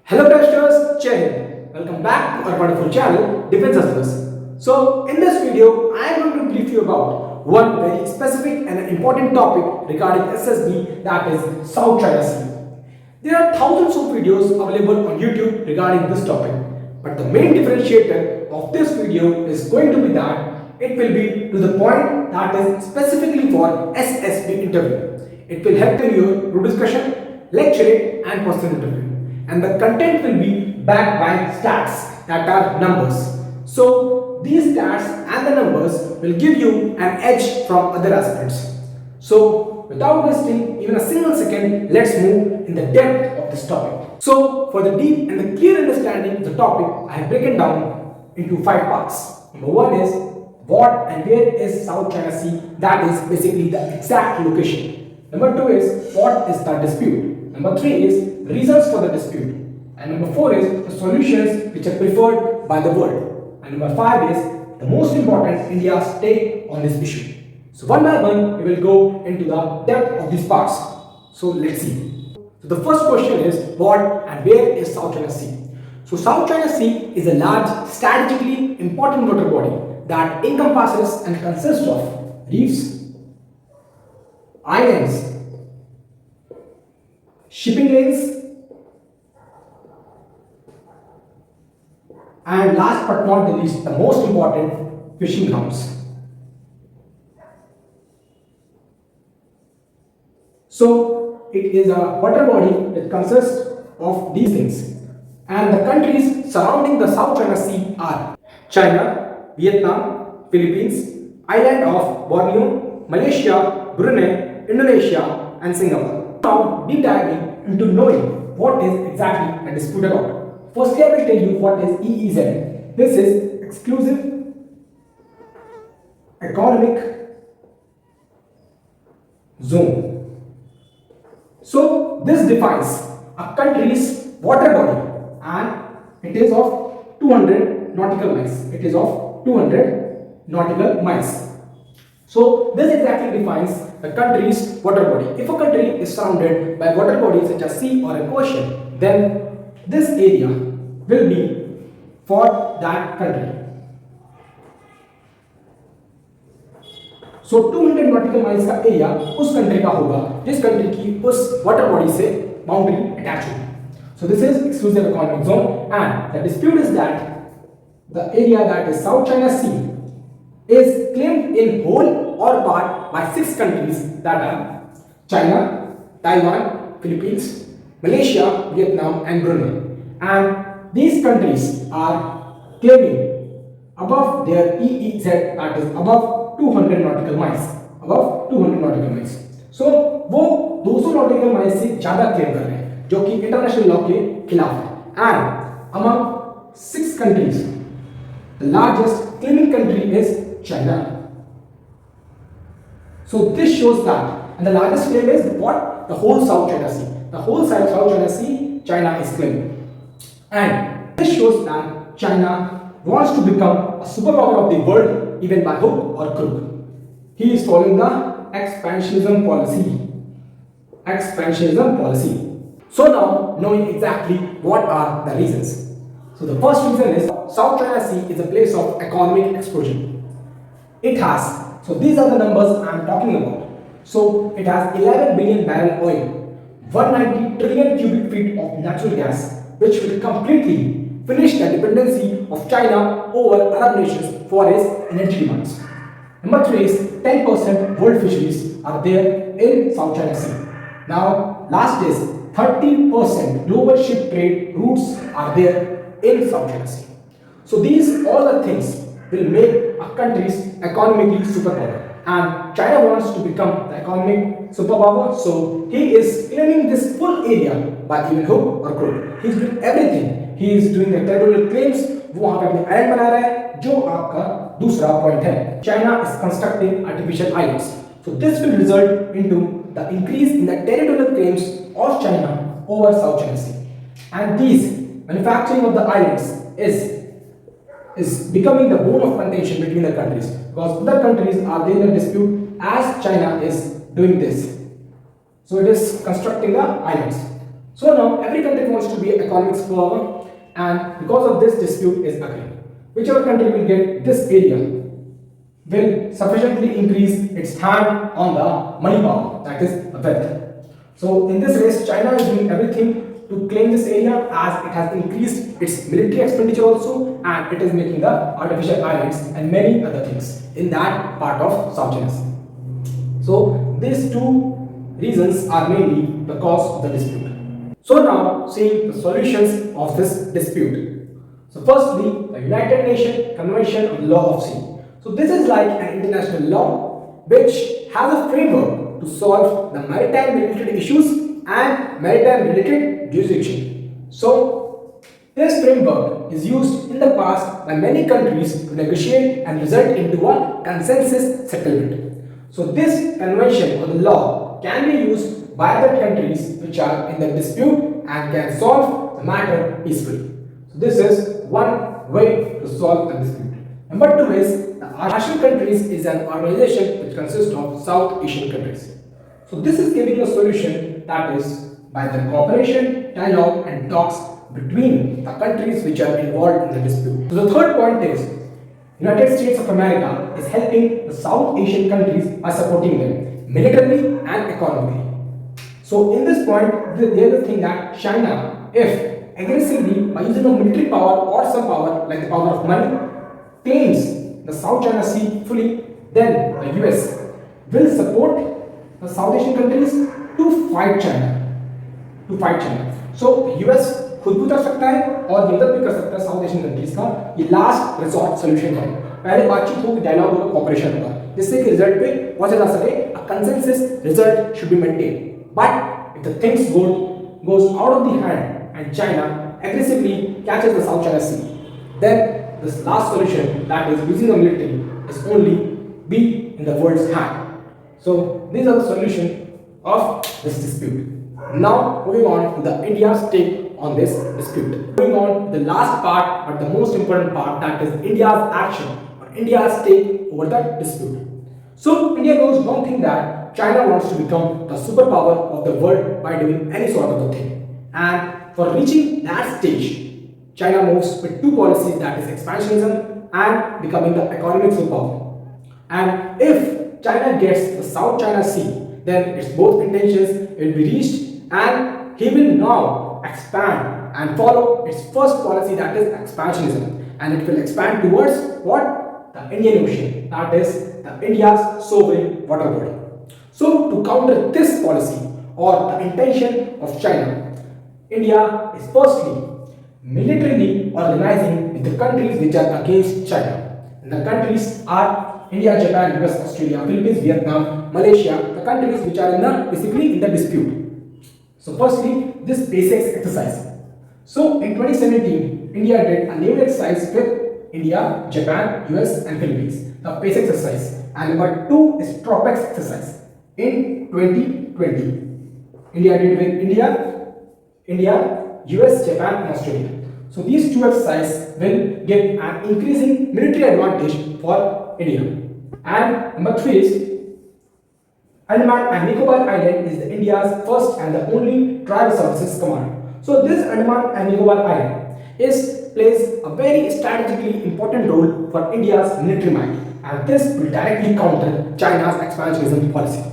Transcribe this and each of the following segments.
Hello testers, Jai Hind. Welcome back to our wonderful channel Defense Hustlers. So in this video, I am going to brief you about one very specific and an important topic regarding SSB, that is South China Sea. There are thousands of videos available on YouTube regarding this topic, but the main differentiator of this video is going to be that it will be to the point, that is specifically for SSB interview. It will help in your group discussion, lecturing and personal interview. And the content will be backed by stats, that are numbers. So these stats and the numbers will give you an edge from other aspects. So without wasting even a single second, let's move in the depth of this topic. So for the deep and the clear understanding of the topic, I have broken down into 5 parts. Number 1 is what and where is South China Sea, that is basically the exact location. Number 2 is what is the dispute. Number 3 is reasons for the dispute. And number 4 is the solutions which are preferred by the world. And number 5 is the most important, India's take on this issue. So one by one we will go into the depth of these parts. So let's see. So the first question is what and where is South China Sea? So South China Sea is a large, strategically important water body that encompasses and consists of reefs, islands, shipping lanes, and last but not the least, the most important, fishing grounds. So it is a water body that consists of these things, and the countries surrounding the South China Sea are China, Vietnam, Philippines, island of Borneo, Malaysia, Brunei, Indonesia and Singapore. Now deep diving into knowing what is exactly a dispute about. Firstly, I will tell you what is EEZ. This is Exclusive Economic Zone. So this defines a country's water body and it is of 200 nautical miles. It is of 200 nautical miles. So this exactly defines the country's water body. If a country is surrounded by water bodies such as sea or an ocean, then this area will be for that country. So 200 nautical miles का area उस country का होगा जिस country की उस water body से boundary attach होगी. So this is exclusive economic zone, and the dispute is that the area that is South China Sea is claimed in whole or part by 6 countries, that are China, Taiwan, Philippines, Malaysia, Vietnam and Brunei. And these countries are claiming above their EEZ, that is above 200 nautical miles. Above 200 nautical miles. So वो 200 nautical miles से ज़्यादा claim कर रहे हैं, जो कि international law के खिलाफ है. And among 6 countries, the largest claiming country is China. So this shows that, and the largest claim is what? The whole South China Sea. The whole South China Sea, China is claiming. And this shows that China wants to become a superpower of the world, even by hook or crook. He is following the expansionism policy. Expansionism policy. So now, knowing exactly what are the reasons. So the first reason is South China Sea is a place of economic explosion. It has, so these are the numbers I am talking about. So it has 11 billion barrel oil, 190 trillion cubic feet of natural gas, which will completely finish the dependency of China over Arab nations for its energy demands. Number 3 is 10% world fisheries are there in South China Sea. Now last is 30% global ship trade routes are there in South China Sea. So these all the things will make a country's economically superpower, and China wants to become the economic superpower. So he is claiming this full area by even hook or crook. He is doing everything. He is doing the territorial claims. वो वहाँ पे अपने island बना रहा है, जो आपका दूसरा पॉइंट है. China is constructing artificial islands. So this will result into the increase in the territorial claims of China over South China Sea, and these manufacturing of the islands is becoming the bone of contention between the countries, because other countries are there in a dispute as China is doing this. So it is constructing the islands. So now every country wants to be economic superpower, and because of this dispute is occurring. Whichever country will get this area will sufficiently increase its hand on the money power, that is wealth. So in this race, China is doing everything to claim this area, as it has increased its military expenditure also, and it is making the artificial islands and many other things in that part of South China Sea. So these two reasons are mainly the cause of the dispute. So now seeing the solutions of this dispute. So firstly, the United Nations Convention on the Law of Sea. So this is like an international law which has a framework to solve the maritime related issues and maritime related jurisdiction. So this framework is used in the past by many countries to negotiate and result into a consensus settlement. So this convention or the law can be used by other countries which are in the dispute and can solve the matter peacefully. So this is one way to solve the dispute. Number two is the ASEAN countries is an organization which consists of South Asian countries. So this is giving a solution, that is by the cooperation, dialogue and talks between the countries which are involved in the dispute. So the third point is United States of America is helping the South Asian countries by supporting them militarily and economically. So in this point, there is a thing that China, if aggressively by using a military power or some power like the power of money, claims the South China Sea fully, then the US will support the South Asian countries to fight China. So US खुद भी कर सकता है और मदद भी कर सकता है साउथ एशियन कंट्रीज का. ये लास्ट रिसोर्ट सोल्यूशन है. पहले बातचीत होगी, डायलॉग होगा, कोऑपरेशन होगा, जिससे कि रिजल्ट पे पहुंचा जा सके. अ consensus result should be maintain. But if the things goes out of the hand and China aggressively catches the South China Sea, then this last solution, that is using the military, is only be in the world's hand. So these are the solution of this dispute. Now moving on to the India's take on this dispute. Moving on to the last part, but the most important part, that is India's action or India's take over the dispute. So India knows one thing, that China wants to become the superpower of the world by doing any sort of a thing. And for reaching that stage, China moves with two policies, that is expansionism and becoming the economic superpower. And if China gets the South China Sea, then its both intentions will be reached, and he will now expand and follow its first policy, that is expansionism, and it will expand towards what? The Indian Ocean, that is the India's sovereign water body. So to counter this policy or the intention of China, India is firstly militarily organizing with the countries which are against China. And the countries are India, Japan, US, Australia, Philippines, Vietnam, Malaysia, the countries which are basically in the dispute. So firstly, this basics exercise. So in 2017, India did a naval exercise with India, Japan, US and Philippines, the basic exercise. And number two is tropics exercise. In 2020, India did with India, US, Japan and Australia. So these two exercises will give an increasing military advantage for India. And number three is Andaman and Nicobar Island is India's first and the only tribal services command. So this Andaman and Nicobar Island plays a very strategically important role for India's military might, and this will directly counter China's expansionism policy.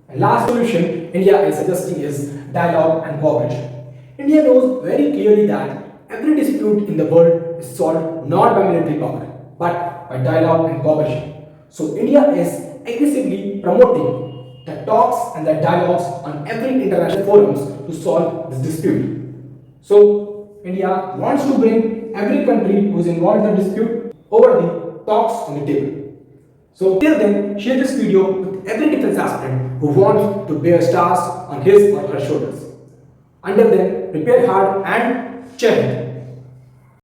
And last solution India is suggesting is dialogue and cooperation. India knows very clearly that every dispute in the world is solved not by military power but by dialogue and cooperation. So India is aggressively promoting the talks and the dialogues on every international forums to solve this dispute. So India wants to bring every country who is involved in the dispute over the talks on the table. So till then, share this video with every defense aspirant who wants to bear stars on his or her shoulders. Until then, prepare hard and cheer.